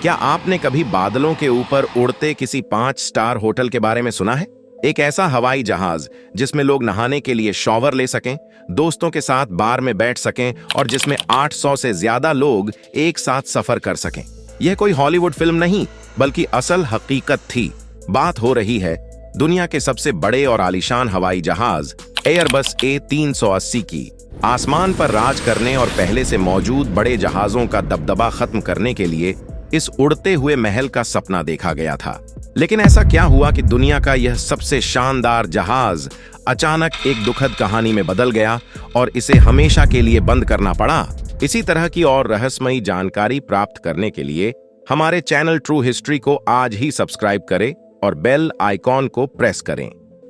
क्या आपने कभी बादलों के ऊपर उड़ते किसी 5 स्टार होटल के बारे में सुना है? एक ऐसा हवाई जहाज जिसमें लोग नहाने के लिए शॉवर ले सकें, दोस्तों के साथ बार में बैठ सकें और जिसमें 800 से ज्यादा लोग एक साथ सफर कर सकें। यह कोई हॉलीवुड फिल्म नहीं, बल्कि असल हकीकत थी। बात हो रही है दुनिया के सबसे बड़े और आलीशान हवाई जहाज एयरबस A380 की। आसमान पर राज करने और पहले से मौजूद बड़े जहाजों का दबदबा खत्म करने के लिए इस उड़ते हुए महल का सपना देखा गया था। लेकिन ऐसा क्या हुआ कि दुनिया का यह सबसे शानदार जहाज अचानक एक दुखद कहानी में बदल गया और इसे हमेशा के लिए बंद करना पड़ा? इसी तरह की और रहस्यमयी जानकारी प्राप्त करने के लिए हमारे चैनल ट्रू हिस्ट्री को आज ही सब्सक्राइब करें और बेल आइकॉन को प्रेस करें।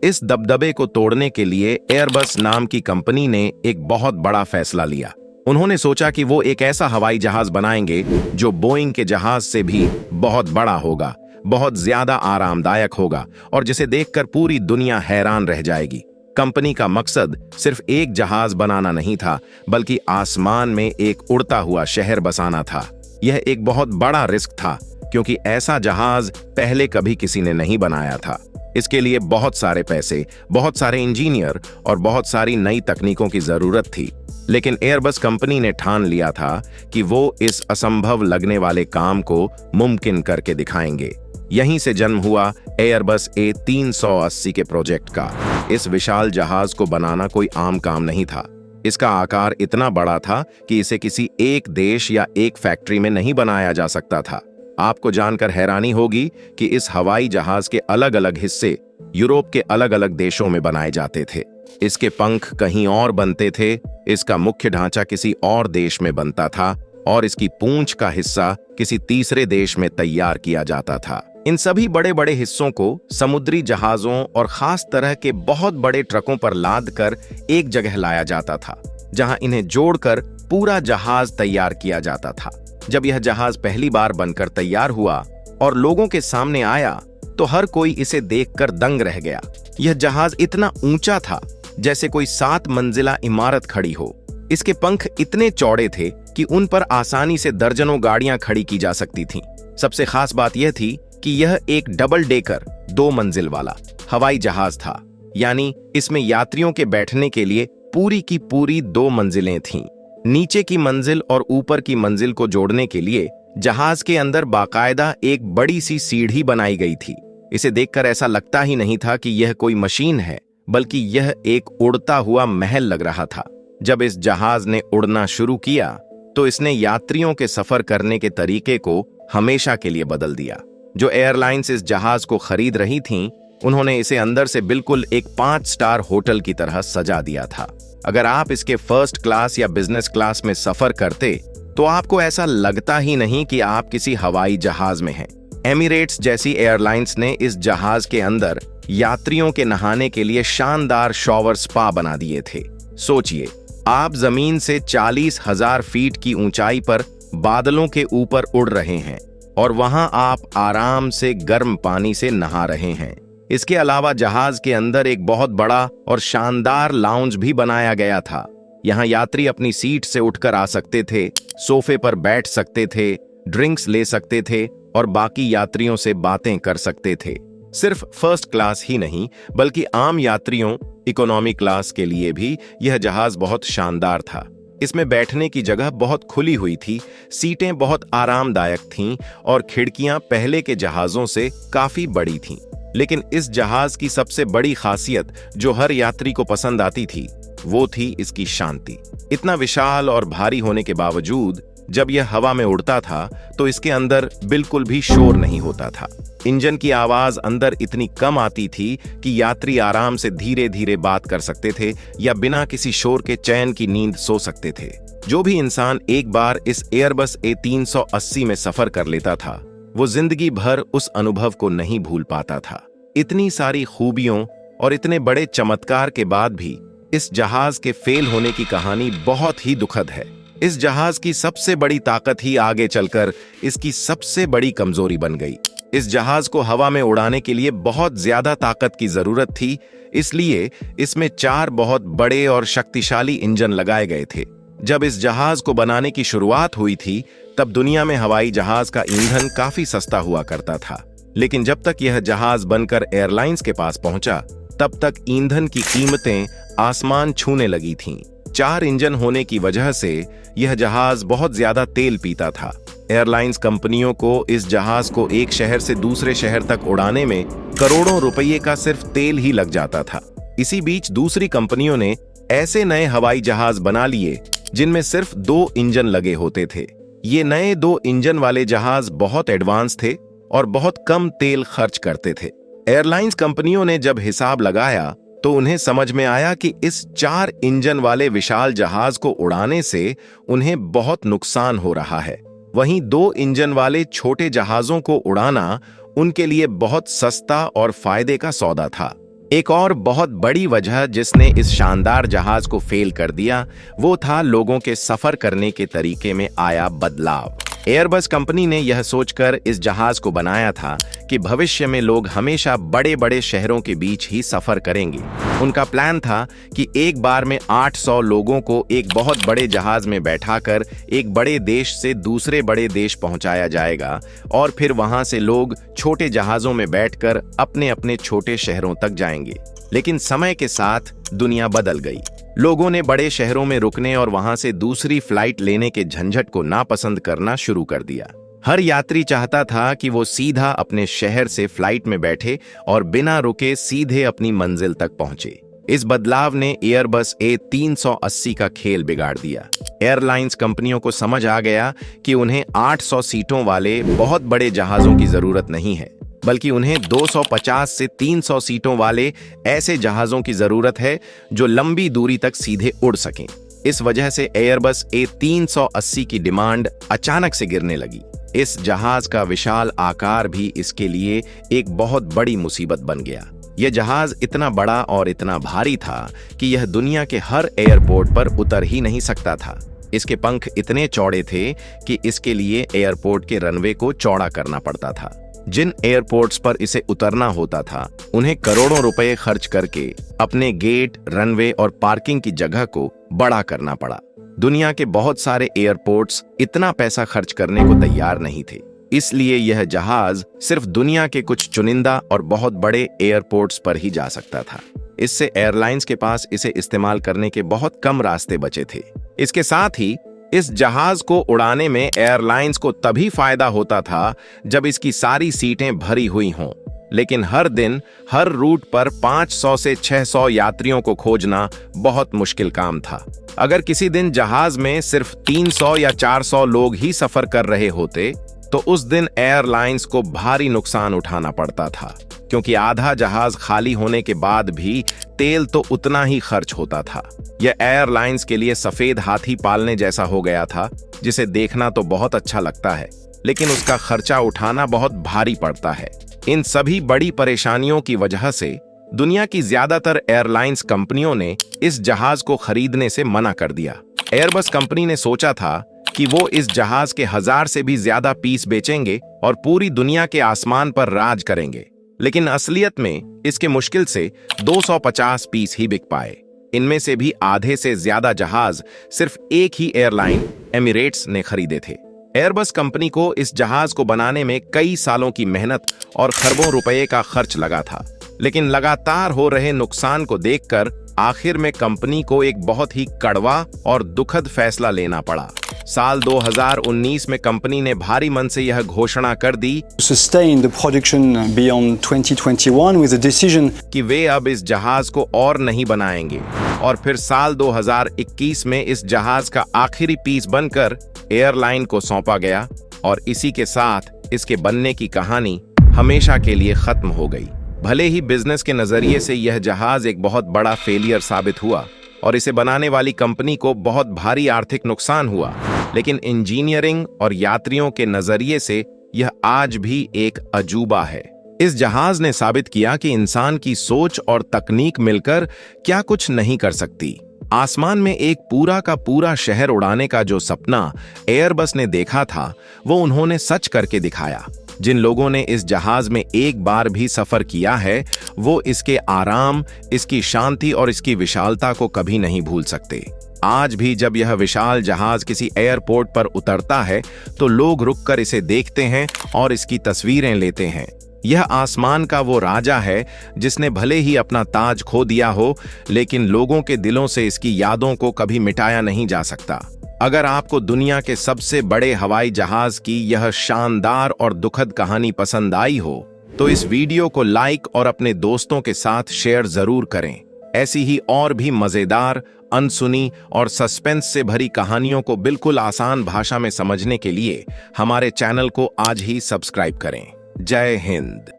इस दबदबे को तोड़ने के लिए एयरबस नाम की कंपनी ने एक बहुत बड़ा फैसला लिया। उन्होंने सोचा कि वो एक ऐसा हवाई जहाज बनाएंगे जो बोइंग के जहाज से भी बहुत बड़ा होगा, बहुत ज्यादा आरामदायक होगा और जिसे देखकर पूरी दुनिया हैरान रह जाएगी। कंपनी का मकसद सिर्फ एक जहाज बनाना नहीं था, बल्कि आसमान में एक उड़ता हुआ शहर बसाना था। यह एक बहुत बड़ा रिस्क था, क्योंकि ऐसा जहाज पहले कभी किसी ने नहीं बनाया था। इसके लिए बहुत सारे पैसे, बहुत सारे इंजीनियर और बहुत सारी नई तकनीकों की जरूरत थी। लेकिन एयरबस कंपनी ने ठान लिया था कि वो इस असंभव लगने वाले काम को मुमकिन करके दिखाएंगे। यहीं से जन्म हुआ एयरबस A380 के प्रोजेक्ट का। इस विशाल जहाज को बनाना कोई आम काम नहीं था। इसका आकार इतना बड़ा था कि इसे किसी एक देश या एक फैक्ट्री में नहीं बनाया जा सकता था। आपको जानकर हैरानी होगी कि इस हवाई जहाज के अलग अलग हिस्से यूरोप के अलग अलग देशों में बनाए जाते थे। इसके पंख कहीं और बनते थे, इसका मुख्य ढांचा किसी और देश में बनता था और इसकी पूंछ का हिस्सा किसी तीसरे देश में तैयार किया जाता था। इन सभी बड़े बड़े हिस्सों को समुद्री जहाजों और खास तरह के बहुत बड़े ट्रकों पर लाद कर एक जगह लाया जाता था, जहां इन्हें जोड़कर पूरा जहाज तैयार किया जाता था। जब यह जहाज पहली बार बनकर तैयार हुआ और लोगों के सामने आया, तो हर कोई इसे देखकर दंग रह गया। यह जहाज इतना ऊंचा था जैसे कोई 7 मंजिला इमारत खड़ी हो। इसके पंख इतने चौड़े थे कि उन पर आसानी से दर्जनों गाड़ियां खड़ी की जा सकती थीं। सबसे खास बात यह थी कि यह एक डबल डेकर 2 मंजिल वाला हवाई जहाज था, यानी इसमें यात्रियों के बैठने के लिए पूरी की पूरी 2 मंजिलें थीं। नीचे की मंजिल और ऊपर की मंजिल को जोड़ने के लिए जहाज के अंदर बाकायदा एक बड़ी सी सीढ़ी बनाई गई थी। इसे देखकर ऐसा लगता ही नहीं था कि यह कोई मशीन है, बल्कि यह एक उड़ता हुआ महल लग रहा था। जब इस जहाज ने उड़ना शुरू किया, तो इसने यात्रियों के सफर करने के तरीके को हमेशा के लिए बदल दिया। जो एयरलाइंस इस जहाज को खरीद रही थीं, उन्होंने इसे अंदर से बिल्कुल एक 5 स्टार होटल की तरह सजा दिया था। अगर आप इसके फर्स्ट क्लास या बिजनेस क्लास में सफर करते, तो आपको ऐसा लगता ही नहीं कि आप किसी हवाई जहाज में हैं। एमिरेट्स जैसी एयरलाइंस ने इस जहाज के अंदर यात्रियों के नहाने के लिए शानदार शॉवर स्पा बना दिए थे। सोचिए, आप जमीन से 40,000 फीट की ऊंचाई पर बादलों के ऊपर उड़ रहे हैं और वहां आप आराम से गर्म पानी से नहा रहे हैं। इसके अलावा जहाज के अंदर एक बहुत बड़ा और शानदार लाउंज भी बनाया गया था। यहाँ यात्री अपनी सीट से उठकर आ सकते थे, सोफे पर बैठ सकते थे, ड्रिंक्स ले सकते थे और बाकी यात्रियों से बातें कर सकते थे। सिर्फ फर्स्ट क्लास ही नहीं, बल्कि आम यात्रियों इकोनॉमी क्लास के लिए भी यह जहाज बहुत शानदार था। इसमें बैठने की जगह बहुत खुली हुई थी, सीटें बहुत आरामदायक थीं और खिड़कियां पहले के जहाजों से काफी बड़ी थीं। लेकिन इस जहाज की सबसे बड़ी खासियत जो हर यात्री को पसंद आती थी, वो थी इसकी शांति। इतना विशाल और भारी होने के बावजूद जब यह हवा में उड़ता था, तो इसके अंदर बिल्कुल भी शोर नहीं होता था। इंजन की आवाज अंदर इतनी कम आती थी कि यात्री आराम से धीरे धीरे बात कर सकते थे या बिना किसी शोर के चैन की नींद सो सकते थे। जो भी इंसान एक बार इस एयरबस A380 में सफर कर लेता था, वो जिंदगी भर उस अनुभव को नहीं भूल पाता था। इतनी सारी खूबियों और इतने बड़े चमत्कार के बाद भी इस जहाज के फेल होने की कहानी बहुत ही दुखद है। इस जहाज की सबसे बड़ी ताकत ही आगे चलकर इसकी सबसे बड़ी कमजोरी बन गई। इस जहाज को हवा में उड़ाने के लिए बहुत ज्यादा ताकत की जरूरत थी, इसलिए इसमें 4 बहुत बड़े और शक्तिशाली इंजन लगाए गए थे, जब इस जहाज को बनाने की शुरुआत हुई थी तब दुनिया में हवाई जहाज का ईंधन काफी सस्ता हुआ करता था। लेकिन जब तक यह जहाज बनकर एयरलाइंस के पास पहुंचा तब तक ईंधन की कीमतें आसमान छूने लगी थीं। 4 इंजन होने की वजह से यह जहाज बहुत ज्यादा तेल पीता था। एयरलाइंस कंपनियों को इस जहाज को एक शहर से दूसरे शहर तक उड़ाने में करोड़ों रुपये का सिर्फ तेल ही लग जाता था। इसी बीच दूसरी कंपनियों ने ऐसे नए हवाई जहाज बना लिए जिनमें सिर्फ 2 इंजन लगे होते थे। ये नए 2 इंजन वाले जहाज बहुत एडवांस थे और बहुत कम तेल खर्च करते थे। एयरलाइंस कंपनियों ने जब हिसाब लगाया तो उन्हें समझ में आया कि इस 4 इंजन वाले विशाल जहाज को उड़ाने से उन्हें बहुत नुकसान हो रहा है। वहीं 2 इंजन वाले छोटे जहाजों को उड़ाना उनके लिए बहुत सस्ता और फायदे का सौदा था। एक और बहुत बड़ी वजह जिसने इस शानदार जहाज को फेल कर दिया वो था लोगों के सफर करने के तरीके में आया बदलाव। एयरबस कंपनी ने यह सोचकर इस जहाज को बनाया था कि भविष्य में लोग हमेशा बड़े बड़े शहरों के बीच ही सफर करेंगे। उनका प्लान था कि एक बार में 800 लोगों को एक बहुत बड़े जहाज में बैठाकर एक बड़े देश से दूसरे बड़े देश पहुंचाया जाएगा और फिर वहां से लोग छोटे जहाजों में बैठकर अपने अपने छोटे शहरों तक जाएंगे। लेकिन समय के साथ दुनिया बदल गई। लोगों ने बड़े शहरों में रुकने और वहां से दूसरी फ्लाइट लेने के झंझट को नापसंद करना शुरू कर दिया। हर यात्री चाहता था कि वो सीधा अपने शहर से फ्लाइट में बैठे और बिना रुके सीधे अपनी मंजिल तक पहुंचे। इस बदलाव ने एयरबस A380 का खेल बिगाड़ दिया। एयरलाइंस कंपनियों को समझ आ गया कि उन्हें 800 सीटों वाले बहुत बड़े जहाजों की जरूरत नहीं है, बल्कि उन्हें 250 से 300 सीटों वाले ऐसे जहाजों की जरूरत है जो लंबी दूरी तक सीधे उड़ सकें। इस वजह से एयरबस A380 की डिमांड अचानक से गिरने लगी। इस जहाज का विशाल आकार भी इसके लिए एक बहुत बड़ी मुसीबत बन गया। यह जहाज इतना बड़ा और इतना भारी था कि यह दुनिया के हर एयरपोर्ट पर उतर ही नहीं सकता था। इसके पंख इतने चौड़े थे कि इसके लिए एयरपोर्ट के रनवे को चौड़ा करना पड़ता था। जिन एयरपोर्ट्स पर इसे उतरना होता था उन्हें करोड़ों रुपए खर्च करके अपने गेट, रनवे और पार्किंग की जगह को बड़ा करना पड़ा। दुनिया के बहुत सारे एयरपोर्ट्स इतना पैसा खर्च करने को तैयार नहीं थे, इसलिए यह जहाज सिर्फ दुनिया के कुछ चुनिंदा और बहुत बड़े एयरपोर्ट्स पर ही जा सकता था। इससे एयरलाइंस के पास इसे इस्तेमाल करने के बहुत कम रास्ते बचे थे। इसके साथ ही इस जहाज को उड़ाने में एयरलाइंस को तभी फायदा होता था जब इसकी सारी सीटें भरी हुई हों, लेकिन हर दिन हर रूट पर 500 से 600 यात्रियों को खोजना बहुत मुश्किल काम था। अगर किसी दिन जहाज में सिर्फ 300 या 400 लोग ही सफर कर रहे होते तो उस दिन एयरलाइंस को भारी नुकसान उठाना पड़ता था, क्योंकि आधा जहाज खाली होने के बाद भी तेल तो उतना ही खर्च होता था। यह एयरलाइंस के लिए सफेद हाथी पालने जैसा हो गया था, जिसे देखना तो बहुत अच्छा लगता है लेकिन उसका खर्चा उठाना बहुत भारी पड़ता है। इन सभी बड़ी परेशानियों की वजह से दुनिया की ज्यादातर एयरलाइंस कंपनियों ने इस जहाज को खरीदने से मना कर दिया। एयरबस कंपनी ने सोचा था कि वो इस जहाज के 1000 से भी ज्यादा पीस बेचेंगे और पूरी दुनिया के आसमान पर राज करेंगे, लेकिन असलियत में इसके मुश्किल से 250 पीस ही बिक पाए। इनमें से भी आधे से ज्यादा जहाज सिर्फ एक ही एयरलाइन एमिरेट्स ने खरीदे थे। एयरबस कंपनी को इस जहाज को बनाने में कई सालों की मेहनत और खरबों रुपए का खर्च लगा था, लेकिन लगातार हो रहे नुकसान को देखकर आखिर में कंपनी को एक बहुत ही कड़वा और दुखद फैसला लेना पड़ा। साल 2019 में कंपनी ने भारी मन से यह घोषणा कर दी sustain the production beyond 2021 with a decision कि वे अब इस जहाज को और नहीं बनाएंगे, और फिर साल 2021 में इस जहाज का आखिरी पीस बनकर एयरलाइन को सौंपा गया और इसी के साथ इसके बनने की कहानी हमेशा के लिए खत्म हो गई। भले ही बिजनेस के नजरिए से यह जहाज एक बहुत बड़ा फेलियर साबित हुआ और इसे बनाने वाली कंपनी को बहुत भारी आर्थिक नुकसान हुआ, लेकिन इंजीनियरिंग और यात्रियों के नजरिए से यह आज भी एक अजूबा है। इस जहाज ने साबित किया कि इंसान की सोच और तकनीक मिलकर क्या कुछ नहीं कर सकती। आसमान में एक पूरा का पूरा शहर उड़ाने का जो सपना एयरबस ने देखा था वो उन्होंने सच करके दिखाया। जिन लोगों ने इस जहाज में एक बार भी सफर किया है वो इसके आराम, इसकी शांति और इसकी विशालता को कभी नहीं भूल सकते। आज भी जब यह विशाल जहाज किसी एयरपोर्ट पर उतरता है तो लोग रुककर इसे देखते हैं और इसकी तस्वीरें लेते हैं। यह आसमान का वो राजा है जिसने भले ही अपना ताज खो दिया हो, लेकिन लोगों के दिलों से इसकी यादों को कभी मिटाया नहीं जा सकता। अगर आपको दुनिया के सबसे बड़े हवाई जहाज की यह शानदार और दुखद कहानी पसंद आई हो तो इस वीडियो को लाइक और अपने दोस्तों के साथ शेयर जरूर करें। ऐसी ही और भी मजेदार, अनसुनी और सस्पेंस से भरी कहानियों को बिल्कुल आसान भाषा में समझने के लिए हमारे चैनल को आज ही सब्सक्राइब करें। जय हिंद।